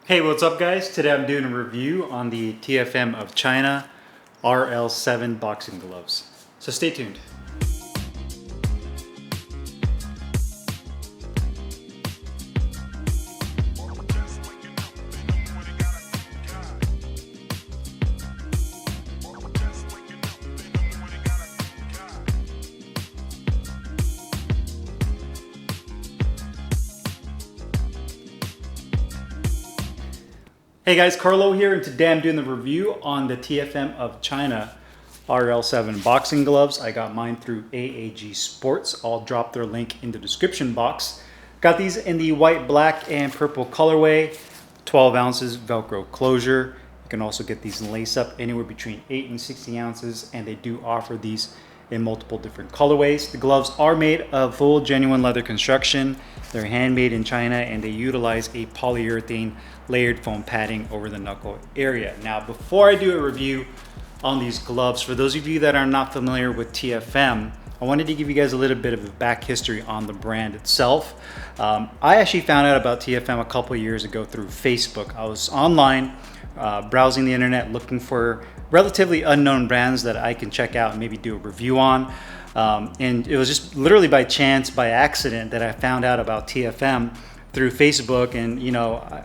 Hey, what's up guys? Today I'm doing a review on the TFM of China RL7 boxing gloves. So stay tuned. Hey guys, Carlo here, and today I'm doing the review on the TFM of China RL7 boxing gloves. I got mine through AAG Sports. I'll drop their link in the description box. Got these in the white, black, and purple colorway, 12 ounces Velcro closure. You can also get these lace up anywhere between 8 and 60 ounces, and they do offer these in multiple different colorways. The gloves are made of full genuine leather construction. They're handmade in China, and they utilize a polyurethane layered foam padding over the knuckle area. Now, before I do a review on these gloves, for those of you that are not familiar with TFM, I wanted to give you guys a little bit of a back history on the brand itself. I actually found out about TFM a couple years ago through Facebook. I was online browsing the internet looking for relatively unknown brands that I can check out and maybe do a review on. And it was just literally by chance, by accident, that I found out about TFM through Facebook. And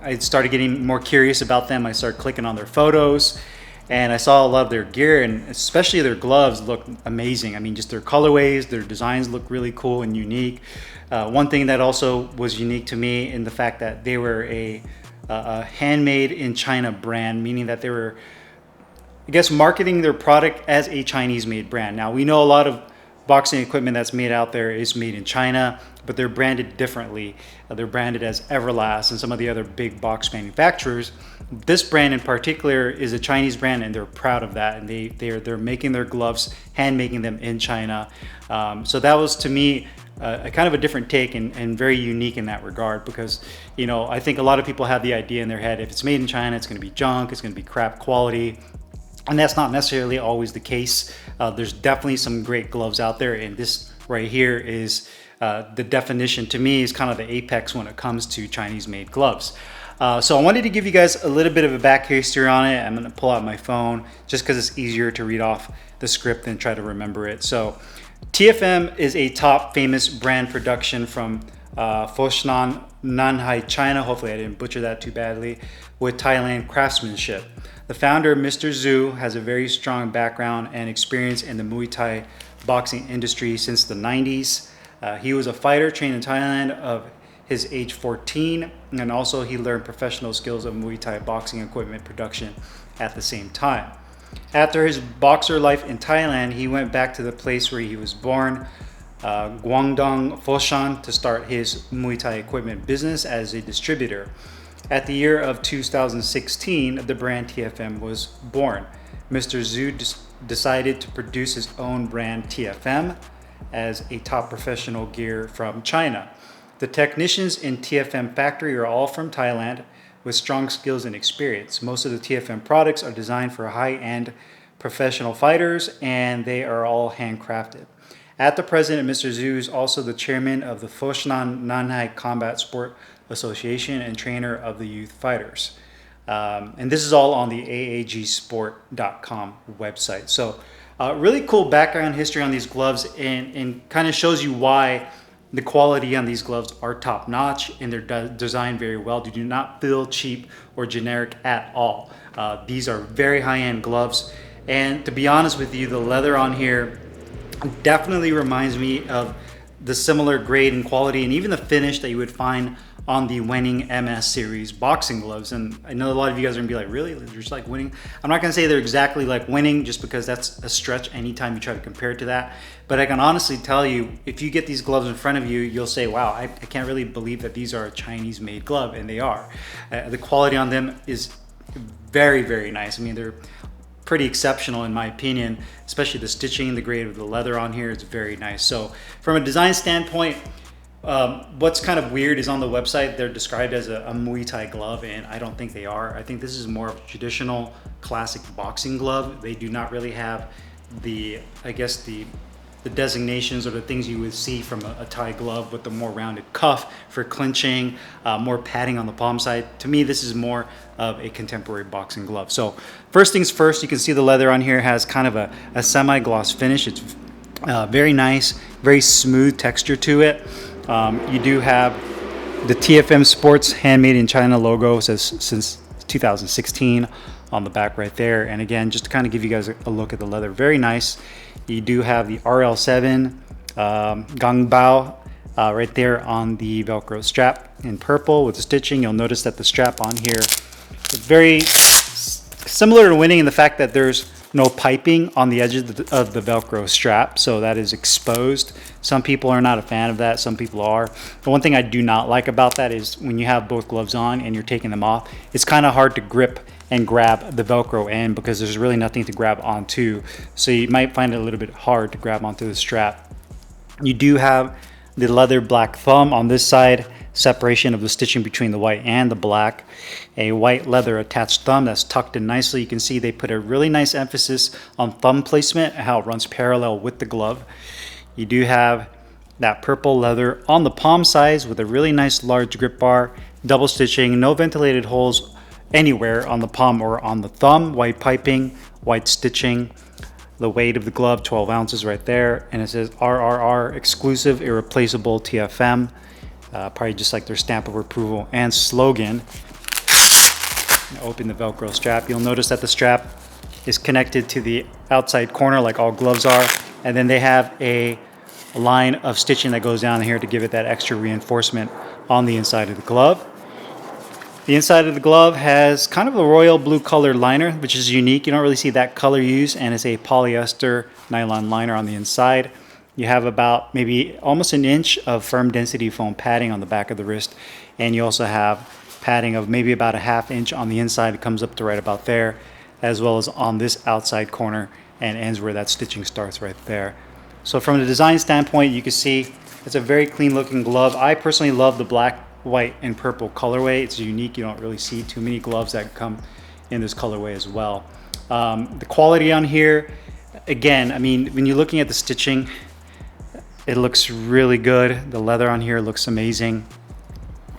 I started getting more curious about them. I started clicking on their photos, and I saw a lot of their gear, and especially their gloves look amazing. I mean, just their colorways, their designs look really cool and unique. One thing that also was unique to me in the fact that they were a handmade in China brand, meaning that they were, I guess, marketing their product as a Chinese made brand. Now, we know a lot of boxing equipment that's made out there is made in China, but they're branded differently. They're branded as Everlast and some of the other big box manufacturers. This brand in particular is a Chinese brand, and they're proud of that. And they're making their gloves, hand making them in China. So that was, to me, a kind of a different take and very unique in that regard, because I think a lot of people have the idea in their head, if it's made in China, it's going to be junk, it's going to be crap quality. And that's not necessarily always the case. There's definitely some great gloves out there, and this right here is the definition, to me, is kind of the apex when it comes to Chinese made gloves. So I wanted to give you guys a little bit of a back history on it. I'm going to pull out my phone just because it's easier to read off the script than try to remember it. So TFM is a top famous brand production from Foshan, Nanhai, China. Hopefully I didn't butcher that too badly, with Thailand craftsmanship. The founder, Mr. Zhu, has a very strong background and experience in the Muay Thai boxing industry since the 90s. He was a fighter trained in Thailand of his age 14, and also he learned professional skills of Muay Thai boxing equipment production at the same time. After his boxer life in Thailand, he went back to the place where he was born, Guangdong, Foshan, to start his Muay Thai equipment business as a distributor. At the year of 2016, the brand TFM was born. Mr. Zhu decided to produce his own brand TFM as a top professional gear from China. The technicians in TFM factory are all from Thailand with strong skills and experience. Most of the TFM products are designed for high-end professional fighters, and they are all handcrafted. At the present, Mr. Zhu is also the chairman of the Foshan Nanhai Combat Sport Association and trainer of the youth fighters. And this is all on the aagsport.com website. So really cool background history on these gloves, and kind of shows you why the quality on these gloves are top notch, and they're designed very well. They do not feel cheap or generic at all. These are very high-end gloves, and to be honest with you, the leather on here definitely reminds me of the similar grade and quality and even the finish that you would find on the winning MS series boxing gloves. And I know a lot of you guys are gonna be like, really? They're just like winning? I'm not gonna say they're exactly like winning, just because that's a stretch anytime you try to compare it to that. But I can honestly tell you, if you get these gloves in front of you, you'll say, wow, I can't really believe that these are a Chinese made glove, and they are. The quality on them is very, very nice. I mean, they're pretty exceptional in my opinion, especially the stitching, the grade of the leather on here is very nice. So from a design standpoint, what's kind of weird is on the website, they're described as a Muay Thai glove, and I don't think they are. I think this is more of a traditional classic boxing glove. They do not really have the, I guess, the the designations or the things you would see from a Thai glove with the more rounded cuff for clinching, more padding on the palm side. To me, this is more of a contemporary boxing glove. So first things first, you can see the leather on here has kind of a semi-gloss finish. It's very nice, very smooth texture to it. You do have the TFM Sports Handmade in China logo, says since 2016 on the back right there. And again, just to kind of give you guys a look at the leather, very nice. You do have the RL7 Gangbao right there on the Velcro strap in purple with the stitching. You'll notice that the strap on here is very similar to Winning in the fact that there's no piping on the edge of the Velcro strap, so that is exposed. Some people are not a fan of that, some people are. The one thing I do not like about that is when you have both gloves on and you're taking them off, it's kind of hard to grip and grab the Velcro end because there's really nothing to grab onto. So you might find it a little bit hard to grab onto the strap. You do have the leather black thumb on this side, separation of the stitching between the white and the black. A white leather attached thumb that's tucked in nicely. You can see they put a really nice emphasis on thumb placement and how it runs parallel with the glove. You do have that purple leather on the palm sides with a really nice large grip bar, double stitching, no ventilated holes anywhere on the palm or on the thumb, white piping, white stitching. The weight of the glove, 12 ounces right there, and it says RRR, exclusive, irreplaceable TFM. Probably just like their stamp of approval and slogan. Open the Velcro strap. You'll notice that the strap is connected to the outside corner like all gloves are, and then they have a line of stitching that goes down here to give it that extra reinforcement on the inside of the glove. The inside of the glove has kind of a royal blue colored liner, which is unique. You don't really see that color used, and it's a polyester nylon liner on the inside. You have about maybe almost an inch of firm density foam padding on the back of the wrist, and you also have padding of maybe about a ½ inch on the inside. It comes up to right about there, as well as on this outside corner and ends where that stitching starts right there. So from a design standpoint, you can see it's a very clean looking glove. I personally love the black, white, and purple colorway. It's unique. You don't really see too many gloves that come in this colorway as well. The quality on here, again, I mean, when you're looking at the stitching, it looks really good. The leather on here looks amazing.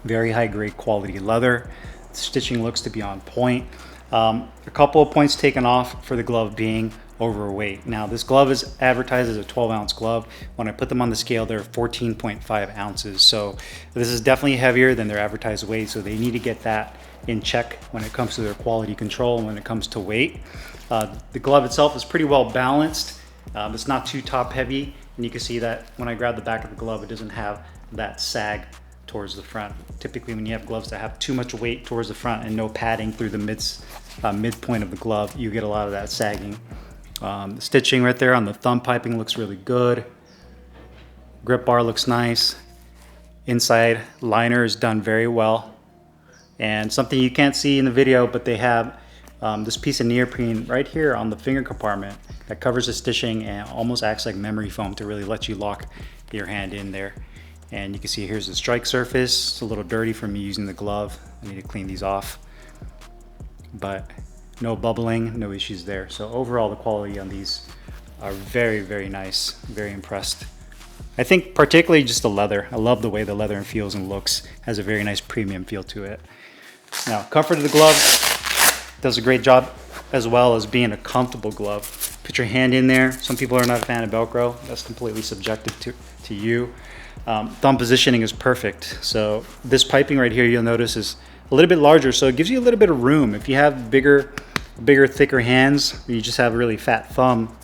Very high grade quality leather. The stitching looks to be on point. A couple of points taken off for the glove being overweight. Now this glove is advertised as a 12-ounce glove. When I put them on the scale, they're 14.5 ounces. So this is definitely heavier than their advertised weight. So they need to get that in check when it comes to their quality control and when it comes to weight. The glove itself is pretty well balanced. It's not too top heavy. And you can see that when I grab the back of the glove, it doesn't have that sag towards the front. Typically when you have gloves that have too much weight towards the front and no padding through the midpoint of the glove, you get a lot of that sagging. The stitching right there on the thumb piping looks really good. Grip bar looks nice. Inside liner is done very well. And something you can't see in the video, but they have this piece of neoprene right here on the finger compartment that covers the stitching and almost acts like memory foam to really let you lock your hand in there. And you can see here's the strike surface. It's a little dirty from me using the glove. I need to clean these off. But no bubbling, no issues there. So overall, the quality on these are very, very nice. Very impressed. I think particularly just the leather. I love the way the leather feels and looks. Has a very nice premium feel to it. Now, comfort of the glove does a great job as well as being a comfortable glove. Put your hand in there. Some people are not a fan of Velcro. That's completely subjective to you. Thumb positioning is perfect. So this piping right here, you'll notice is a little bit larger, so it gives you a little bit of room. If you have bigger, thicker hands, you just have a really fat thumb,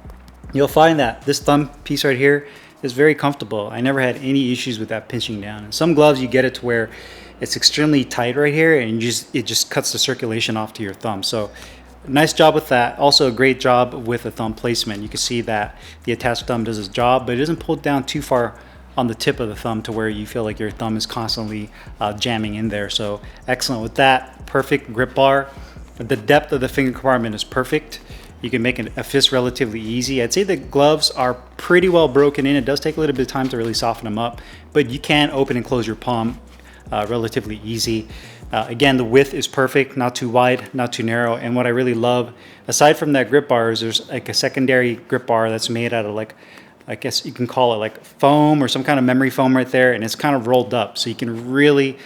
you'll find that this thumb piece right here is very comfortable. I never had any issues with that pinching down. In some gloves, you get it to where it's extremely tight right here, and it just cuts the circulation off to your thumb. So nice job with that. Also a great job with the thumb placement. You can see that the attached thumb does its job, but it doesn't pull down too far on the tip of the thumb to where you feel like your thumb is constantly jamming in there. So excellent with that. Perfect grip bar. The depth of the finger compartment is perfect. You can make a fist relatively easy. I'd say the gloves are pretty well broken in. It does take a little bit of time to really soften them up, but you can open and close your palm relatively easy. Again, the width is perfect, not too wide, not too narrow. And what I really love, aside from that grip bar, is there's like a secondary grip bar that's made out of like I guess you can call it like foam or some kind of memory foam right there, and it's kind of rolled up, so you can really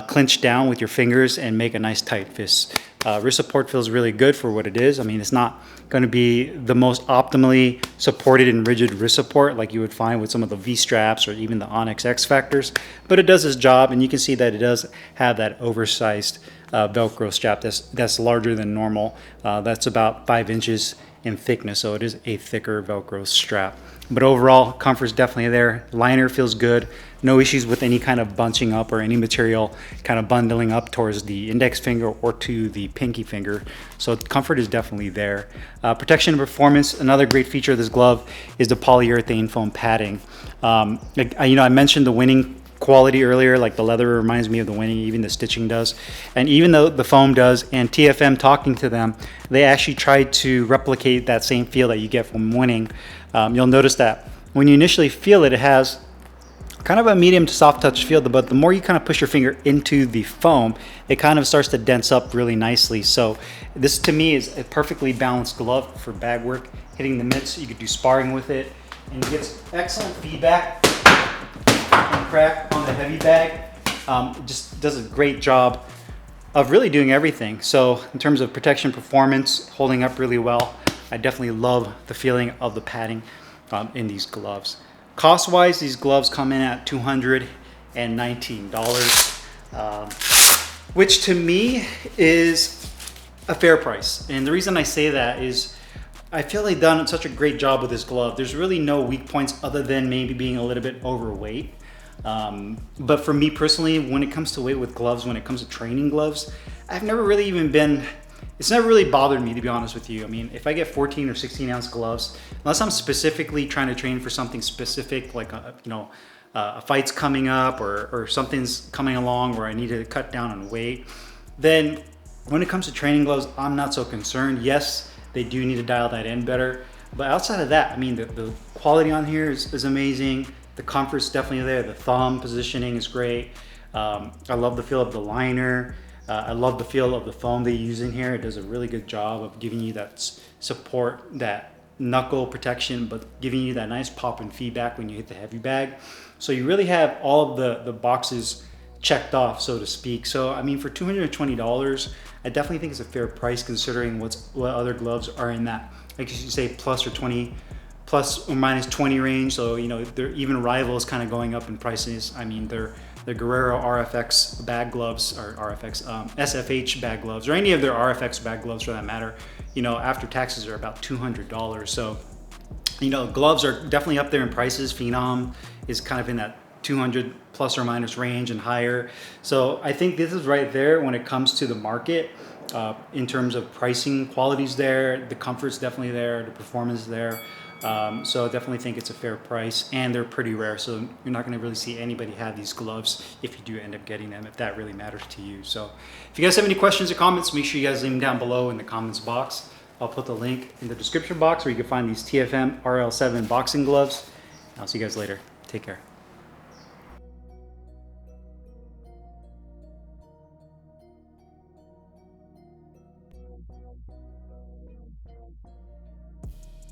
clinch down with your fingers and make a nice tight fist. Wrist support feels really good for what it is. I mean, it's not going to be the most optimally supported and rigid wrist support like you would find with some of the V-straps or even the Onyx X Factors, but it does its job, and you can see that it does have that oversized Velcro strap that's larger than normal. That's about 5 inches in thickness, so it is a thicker Velcro strap. But overall, comfort's definitely there. Liner feels good. No issues with any kind of bunching up or any material kind of bundling up towards the index finger or to the pinky finger. So comfort is definitely there. Protection and performance, another great feature of this glove is the polyurethane foam padding. I mentioned the winning quality earlier, like the leather reminds me of the winning, even the stitching does. And even though the foam does, and TFM talking to them, they actually tried to replicate that same feel that you get from winning. You'll notice that when you initially feel it, it has kind of a medium to soft touch feel, but the more you kind of push your finger into the foam, it kind of starts to dense up really nicely. So this to me is a perfectly balanced glove for bag work, hitting the mitts. You could do sparring with it, and it gets excellent feedback and crack on the heavy bag. It just does a great job of really doing everything. So in terms of protection, performance, holding up really well. I definitely love the feeling of the padding in these gloves. Cost-wise, these gloves come in at $219, which to me is a fair price. And the reason I say that is I feel they've done such a great job with this glove. There's really no weak points other than maybe being a little bit overweight. But for me personally, when it comes to weight with gloves, when it comes to training gloves, I've never really even been, it's never really bothered me, to be honest with you. I mean, if I get 14 or 16 ounce gloves, unless I'm specifically trying to train for something specific, like a fight's coming up or something's coming along where I need to cut down on weight, then when it comes to training gloves, I'm not so concerned. Yes, they do need to dial that in better. But outside of that, I mean, the quality on here is amazing. The comfort's definitely there. The thumb positioning is great. I love the feel of the liner. I love the feel of the foam they use in here. It does a really good job of giving you that support, that knuckle protection, but giving you that nice pop and feedback when you hit the heavy bag. So you really have all of the boxes checked off, so to speak. So I mean, for $220, I definitely think it's a fair price considering what other gloves are in that, like you say, plus or minus 20 range. So they're even rivals kind of going up in prices. I mean, the Guerrero RFX bag gloves, or SFH bag gloves, or any of their RFX bag gloves for that matter, after taxes are about $200. So gloves are definitely up there in prices. Phenom is kind of in that 200 plus or minus range and higher. So I think this is right there when it comes to the market. In terms of pricing, quality's there, the comfort's definitely there, the performance is there. So I definitely think it's a fair price, and they're pretty rare. So you're not going to really see anybody have these gloves if you do end up getting them, if that really matters to you. So if you guys have any questions or comments, make sure you guys leave them down below in the comments box. I'll put the link in the description box where you can find these TFM RL7 boxing gloves. I'll see you guys later. Take care.